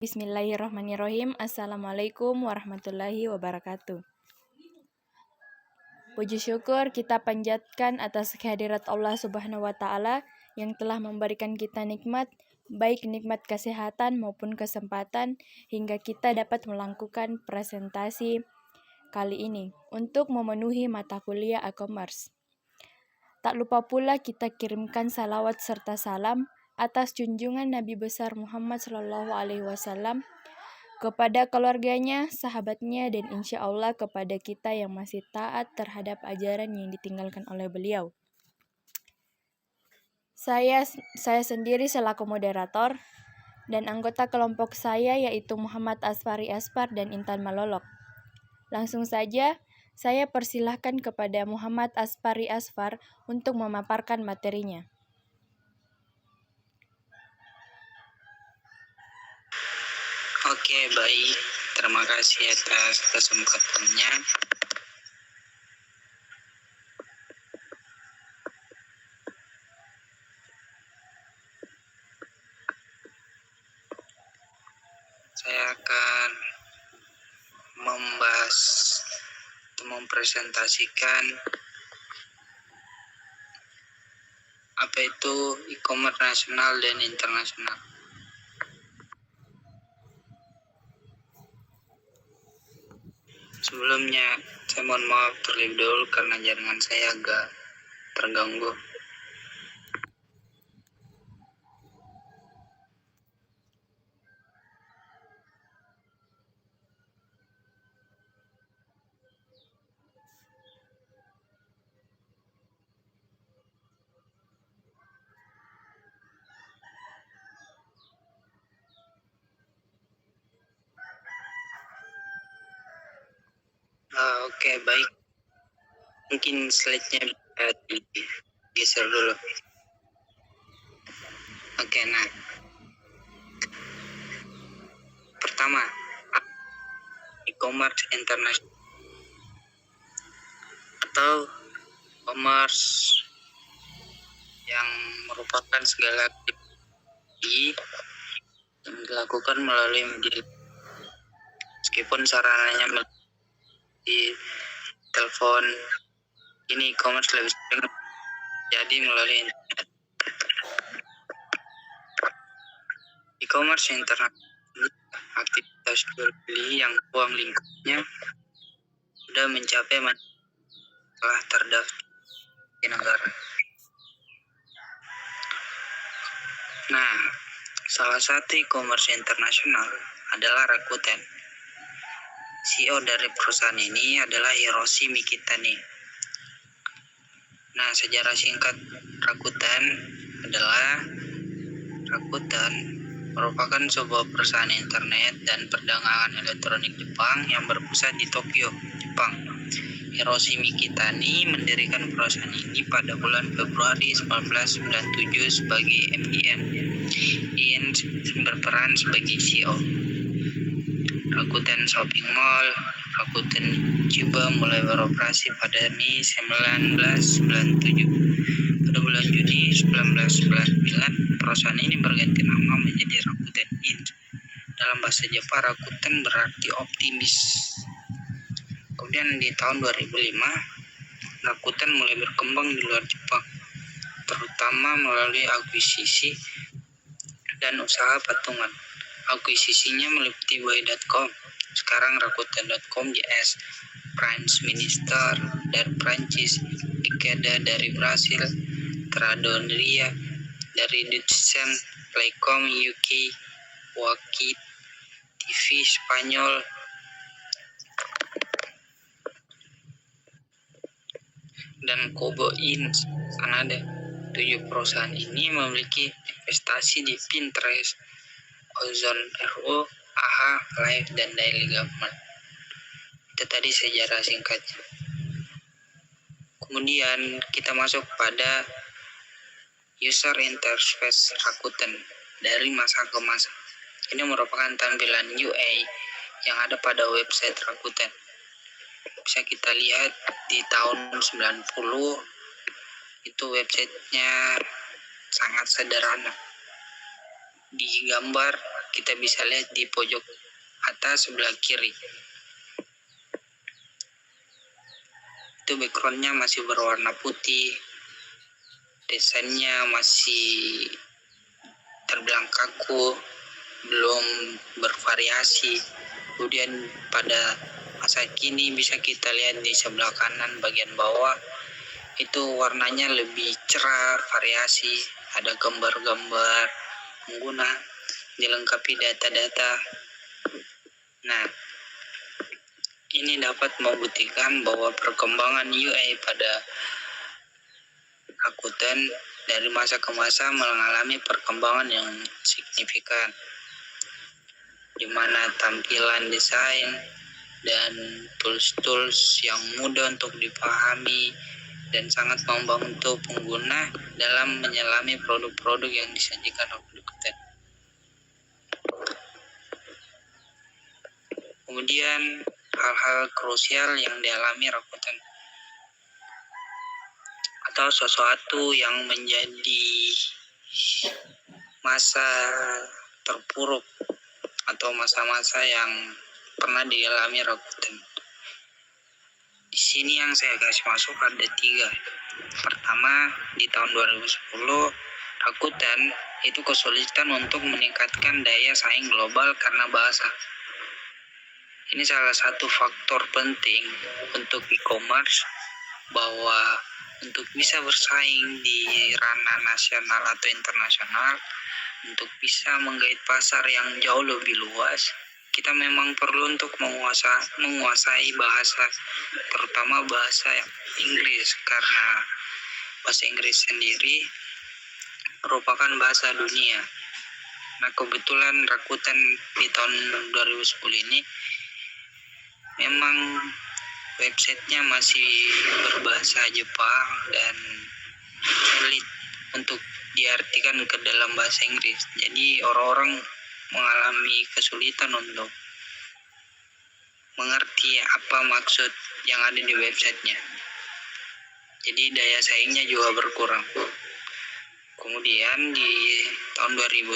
Bismillahirrahmanirrahim. Assalamualaikum warahmatullahi wabarakatuh. Puji syukur kita panjatkan atas kehadirat Allah Subhanahu wa Ta'ala yang telah memberikan kita nikmat, baik nikmat kesehatan maupun kesempatan, hingga kita dapat melakukan presentasi kali ini untuk memenuhi mata kuliah e-commerce. Tak lupa pula kita kirimkan salawat serta salam atas junjungan Nabi besar Muhammad SAW kepada keluarganya, sahabatnya, dan insya Allah kepada kita yang masih taat terhadap ajaran yang ditinggalkan oleh beliau. Saya sendiri selaku moderator dan anggota kelompok saya yaitu Muhammad Asfari Aspar dan Intan Malolok. Langsung saja, saya persilahkan kepada Muhammad Asfari Asfar untuk memaparkan materinya. Oke, baik. Terima kasih atas kesempatannya. Saya akan membahas atau mempresentasikan apa itu e-commerce nasional dan internasional. Sebelumnya, saya mohon maaf terlebih dahulu karena jaringan saya agak terganggu. Oke, baik. Mungkin slide-nya bisa digeser dulu. Oke, nah. Pertama, e-commerce internasional atau e-commerce yang merupakan segala aktivitas yang dilakukan melalui media, meskipun sarananya di telepon. Ini e-commerce lebih sering jadi melalui internet. E-commerce internasional aktivitas jual beli yang ruang lingkupnya sudah mencapai telah terdaftar di negara. Nah, salah satu e-commerce internasional adalah Rakuten. CEO dari perusahaan ini adalah Hiroshi Mikitani. Nah, sejarah singkat Rakuten adalah Rakuten merupakan sebuah perusahaan internet dan perdagangan elektronik Jepang yang berpusat di Tokyo, Jepang. Hiroshi Mikitani mendirikan perusahaan ini pada bulan Februari 1997 sebagai MIN. IN berperan sebagai CEO. Rakuten Shopping Mall, Rakuten Chiba mulai beroperasi pada Mei 1997. Pada bulan Juni 1999, perusahaan ini berganti nama menjadi Rakuten Inc. Dalam bahasa Jepang, Rakuten berarti optimis. Kemudian di tahun 2005, Rakuten mulai berkembang di luar Jepang, terutama melalui akuisisi dan usaha patungan. Akuisisinya meliputi Buy.com, sekarang Rakuten.com JS, Prince Minister dari Prancis, Ikeda dari Brasil, Tradoneria dari Dutch, Playcom UK, Waki TV Spanyol, dan Kobo Inc. Kanada. 7 perusahaan ini memiliki investasi di Pinterest, Ozon.ro, AHA, Live, dan Daily Government. Itu tadi sejarah singkatnya. Kemudian kita masuk pada user interface Rakuten dari masa ke masa. Ini merupakan tampilan UI yang ada pada website Rakuten. Bisa kita lihat di tahun 90 itu websitenya sangat sederhana. Di gambar kita bisa lihat di pojok atas sebelah kiri. Itu backgroundnya masih berwarna putih, desainnya masih terbilang kaku, belum bervariasi. Kemudian pada masa kini bisa kita lihat di sebelah kanan bagian bawah itu warnanya lebih cerah, variasi, ada gambar-gambar pengguna, dilengkapi data-data. Nah, ini dapat membuktikan bahwa perkembangan UI pada Rakuten dari masa ke masa mengalami perkembangan yang signifikan, di mana tampilan desain dan tools-tools yang mudah untuk dipahami dan sangat membantu pengguna dalam menyelami produk-produk yang disajikan oleh Rakuten. Kemudian hal-hal krusial yang dialami Rakuten atau sesuatu yang menjadi masa terpuruk atau masa-masa yang pernah dialami Rakuten. Di sini yang saya kasih masuk ada 3. Pertama, di tahun 2010, Rakuten itu kesulitan untuk meningkatkan daya saing global karena bahasa. Ini salah satu faktor penting untuk e-commerce, bahwa untuk bisa bersaing di ranah nasional atau internasional, untuk bisa menggait pasar yang jauh lebih luas, kita memang perlu untuk menguasai bahasa, terutama bahasa Inggris, karena bahasa Inggris sendiri merupakan bahasa dunia. Nah, kebetulan Rakuten di tahun 2010 ini memang websitenya masih berbahasa Jepang dan sulit untuk diartikan ke dalam bahasa Inggris. Jadi orang-orang mengalami kesulitan untuk mengerti apa maksud yang ada di websitenya. Jadi daya saingnya juga berkurang. Kemudian di tahun 2011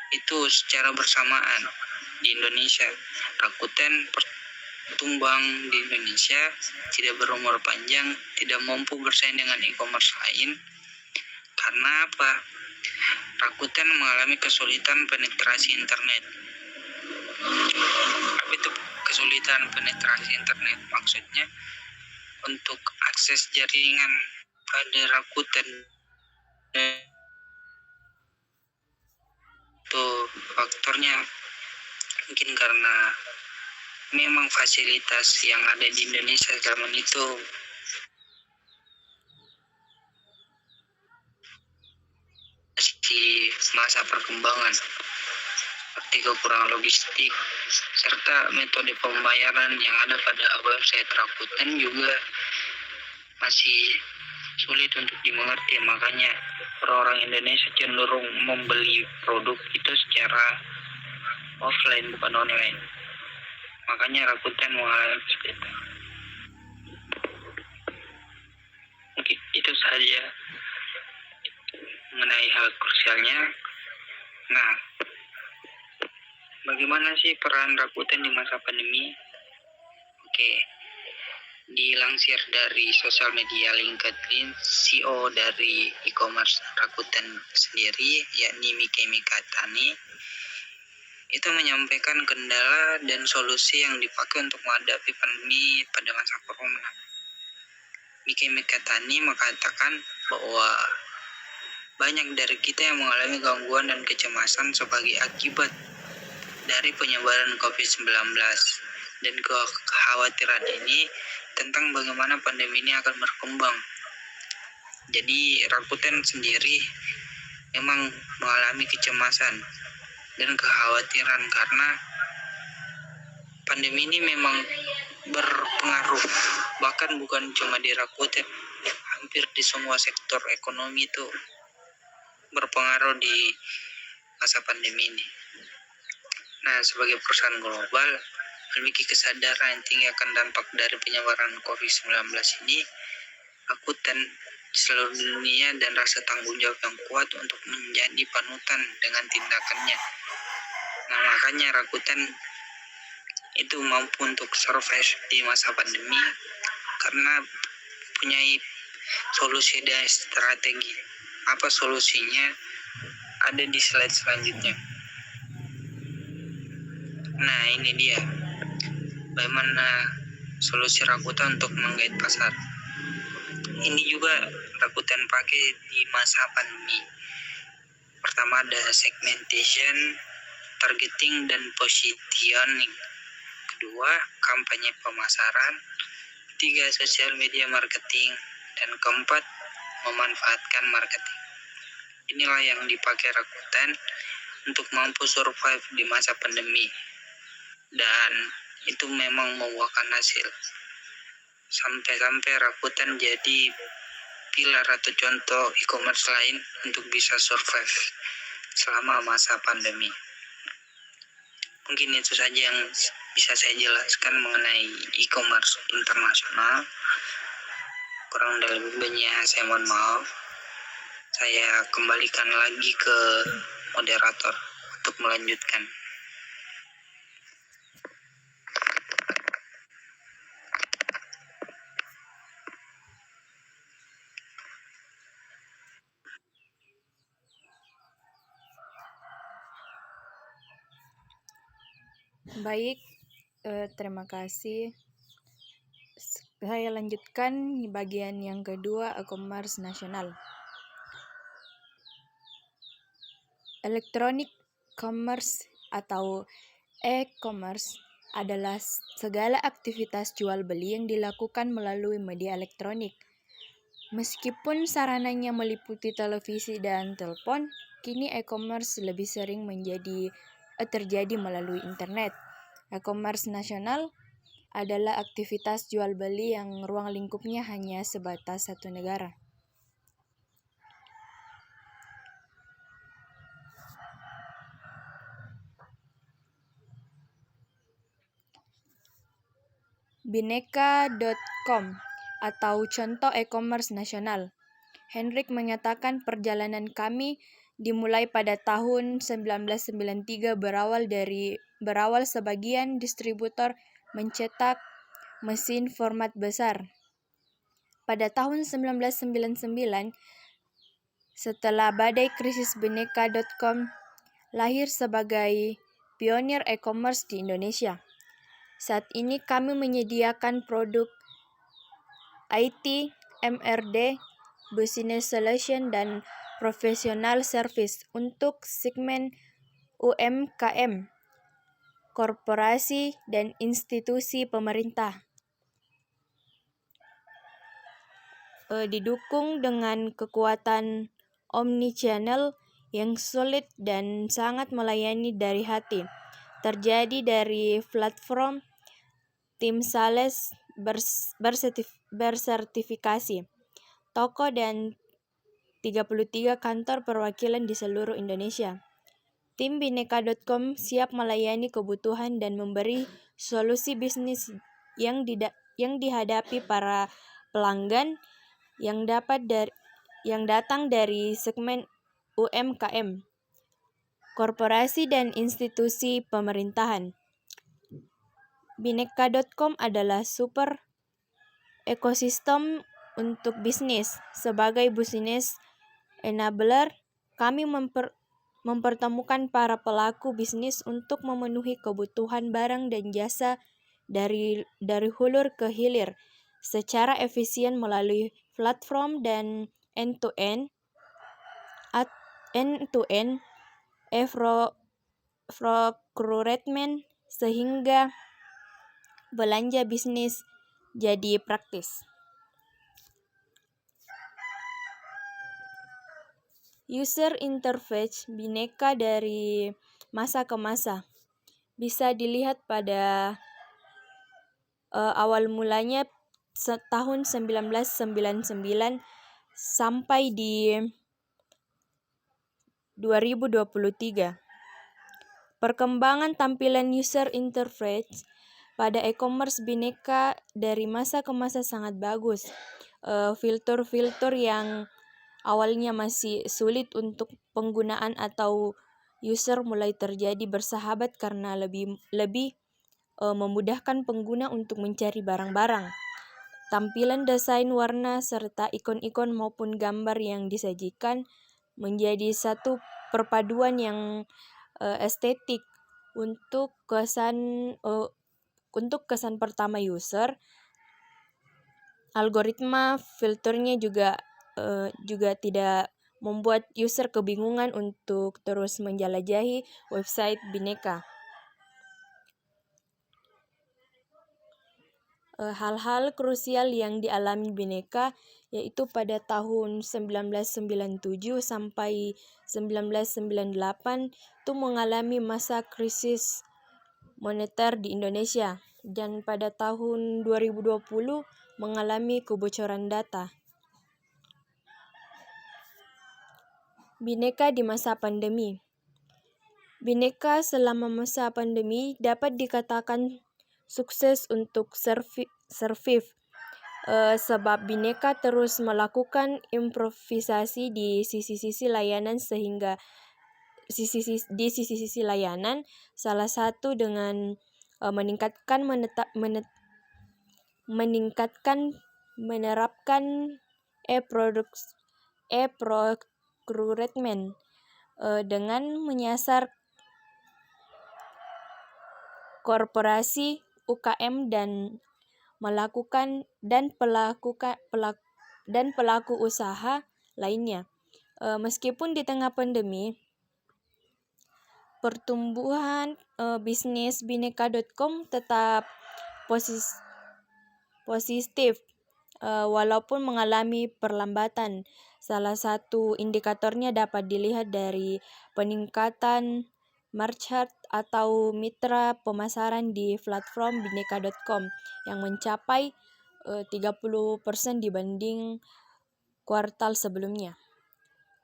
itu secara bersamaan di Indonesia, Rakuten tumbang di Indonesia, tidak berumur panjang, tidak mampu bersaing dengan e-commerce lain. Karena apa? Rakuten mengalami kesulitan penetrasi internet. Apa itu kesulitan penetrasi internet? Maksudnya untuk akses jaringan pada Rakuten itu faktornya mungkin karena memang fasilitas yang ada di Indonesia zaman itu masih masa perkembangan, seperti kekurangan logistik serta metode pembayaran yang ada pada website Rakuten juga masih sulit untuk dimengerti. Makanya orang-orang Indonesia cenderung membeli produk itu secara offline, bukan online. Makanya Rakuten mengalami kesulitan. Mungkin itu saja mengenai hal krusialnya. Nah, bagaimana sih peran Rakuten di masa pandemi? Oke, dilansir dari sosial media LinkedIn, CEO dari e-commerce Rakuten sendiri, yakni Mika Tani, itu menyampaikan kendala dan solusi yang dipakai untuk menghadapi pandemi pada masa corona. Mika Tani mengatakan bahwa banyak dari kita yang mengalami gangguan dan kecemasan sebagai akibat dari penyebaran COVID-19, dan kekhawatiran ini tentang bagaimana pandemi ini akan berkembang. Jadi Rakuten sendiri memang mengalami kecemasan dan kekhawatiran karena pandemi ini memang berpengaruh, bahkan bukan cuma di Rakuten, hampir di semua sektor ekonomi itu berpengaruh di masa pandemi ini. Nah, sebagai perusahaan global memiliki kesadaran yang tinggi akan dampak dari penyebaran COVID-19 ini, Rakuten di seluruh dunia dan rasa tanggung jawab yang kuat untuk menjadi panutan dengan tindakannya. Nah, makanya Rakuten itu mampu untuk survive di masa pandemi karena punya solusi dan strategi. Apa solusinya? Ada di slide selanjutnya. Nah, ini dia. Bagaimana solusi Rakuten untuk menggait pasar. Ini juga Rakuten pakai di masa pandemi. Pertama ada segmentation, targeting, dan positioning. Kedua, kampanye pemasaran. Tiga, sosial media marketing. Dan keempat, memanfaatkan marketing. Inilah yang dipakai Rakuten untuk mampu survive di masa pandemi. Dan itu memang membuahkan hasil. Sampai-sampai Rakuten jadi pilar atau contoh e-commerce lain untuk bisa survive selama masa pandemi. Mungkin itu saja yang bisa saya jelaskan mengenai e-commerce internasional. Kurang dan lebihnya saya mohon maaf. Saya kembalikan lagi ke moderator untuk melanjutkan. Baik, terima kasih. Saya lanjutkan bagian yang kedua, e-commerce nasional. Electronic commerce atau e-commerce adalah segala aktivitas jual beli yang dilakukan melalui media elektronik. Meskipun sarananya meliputi televisi dan telepon, kini e-commerce lebih sering terjadi melalui internet. E-commerce nasional adalah aktivitas jual beli yang ruang lingkupnya hanya sebatas satu negara. Bineka.com atau contoh e-commerce nasional. Hendrik mengatakan perjalanan kami dimulai pada tahun 1993 berawal sebagian distributor mencetak mesin format besar. Pada tahun 1999, setelah badai krisis Bineka.com lahir sebagai pionir e-commerce di Indonesia. Saat ini kami menyediakan produk IT, MRD, Business Solution, dan Professional Service untuk segmen UMKM, korporasi, dan institusi pemerintah. Didukung dengan kekuatan omnichannel yang solid dan sangat melayani dari hati. Terjadi dari platform tim sales bersertifikasi, toko, dan 33 kantor perwakilan di seluruh Indonesia. Tim Bineka.com siap melayani kebutuhan dan memberi solusi bisnis yang dihadapi para pelanggan yang datang dari segmen UMKM, korporasi, dan institusi pemerintahan. Bineka.com adalah super ekosistem untuk bisnis. Sebagai business enabler, kami mempertemukan para pelaku bisnis untuk memenuhi kebutuhan barang dan jasa dari hulu ke hilir secara efisien melalui platform dan end-to-end procurement sehingga belanja bisnis jadi praktis. User interface Bineka dari masa ke masa bisa dilihat pada awal mulanya tahun 1999 sampai di 2023. Perkembangan tampilan user interface pada e-commerce Bineka dari masa ke masa sangat bagus. fitur-fitur yang awalnya masih sulit untuk penggunaan atau user mulai terjadi bersahabat karena lebih memudahkan pengguna untuk mencari barang-barang. Tampilan desain warna serta ikon-ikon maupun gambar yang disajikan menjadi satu perpaduan yang estetik untuk kesan pertama user. Algoritma filternya juga tidak membuat user kebingungan untuk terus menjelajahi website Bineka. Hal-hal krusial yang dialami Bineka yaitu pada tahun 1997 sampai 1998 itu mengalami masa krisis moneter di Indonesia, dan pada tahun 2020 mengalami kebocoran data. Bineka di masa pandemi. Bineka selama masa pandemi dapat dikatakan sukses untuk survive, sebab Bineka terus melakukan improvisasi di sisi-sisi layanan sehingga sisi-sisi layanan, salah satu dengan menerapkan e-procurement dengan menyasar korporasi, UKM dan pelaku usaha lainnya. Meskipun di tengah pandemi, pertumbuhan bisnis Bineka.com tetap positif walaupun mengalami perlambatan. Salah satu indikatornya dapat dilihat dari peningkatan market atau mitra pemasaran di platform Bineka.com yang mencapai 30% dibanding kuartal sebelumnya.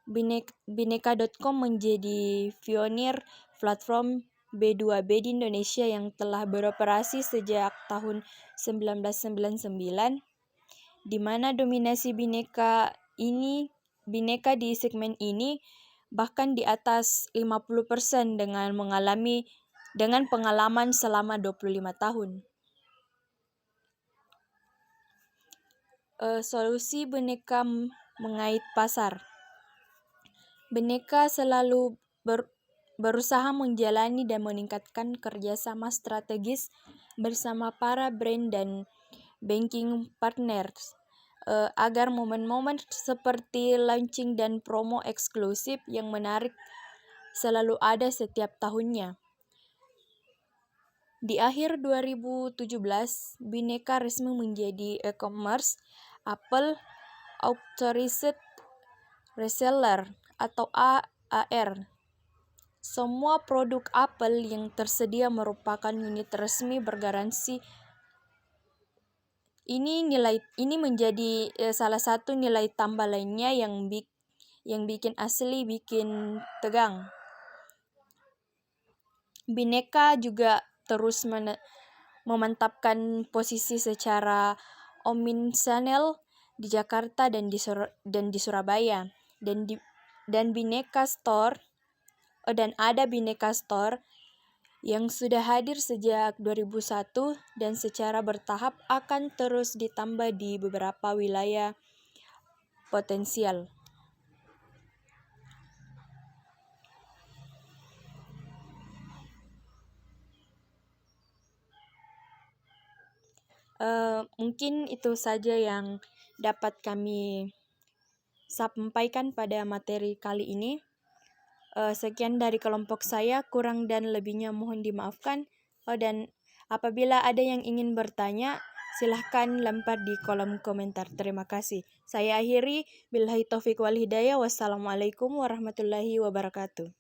Bineka.com menjadi pionir platform B2B di Indonesia yang telah beroperasi sejak tahun 1999, di mana dominasi Bineka di segmen ini bahkan di atas 50% dengan pengalaman selama 25 tahun. Solusi Bineka mengait pasar. Bineka selalu berusaha menjalani dan meningkatkan kerjasama strategis bersama para brand dan banking partners agar momen-momen seperti launching dan promo eksklusif yang menarik selalu ada setiap tahunnya. Di akhir 2017, Bineka resmi menjadi e-commerce Apple Authorized Reseller atau AAR. Semua produk Apple yang tersedia merupakan unit resmi bergaransi. Ini menjadi salah satu nilai tambah lainnya yang bikin tegang. Bineka juga terus memantapkan posisi secara omnichannel di Jakarta dan di Surabaya, dan Bineka Store dan ada Bineka Store yang sudah hadir sejak 2001 dan secara bertahap akan terus ditambah di beberapa wilayah potensial. Mungkin itu saja yang dapat kami sampaikan pada materi kali ini. Sekian dari kelompok saya, kurang dan lebihnya mohon dimaafkan. Dan apabila ada yang ingin bertanya, silahkan lempar di kolom komentar. Terima kasih. Saya akhiri, billahi taufiq wal hidayah. Wassalamualaikum warahmatullahi wabarakatuh.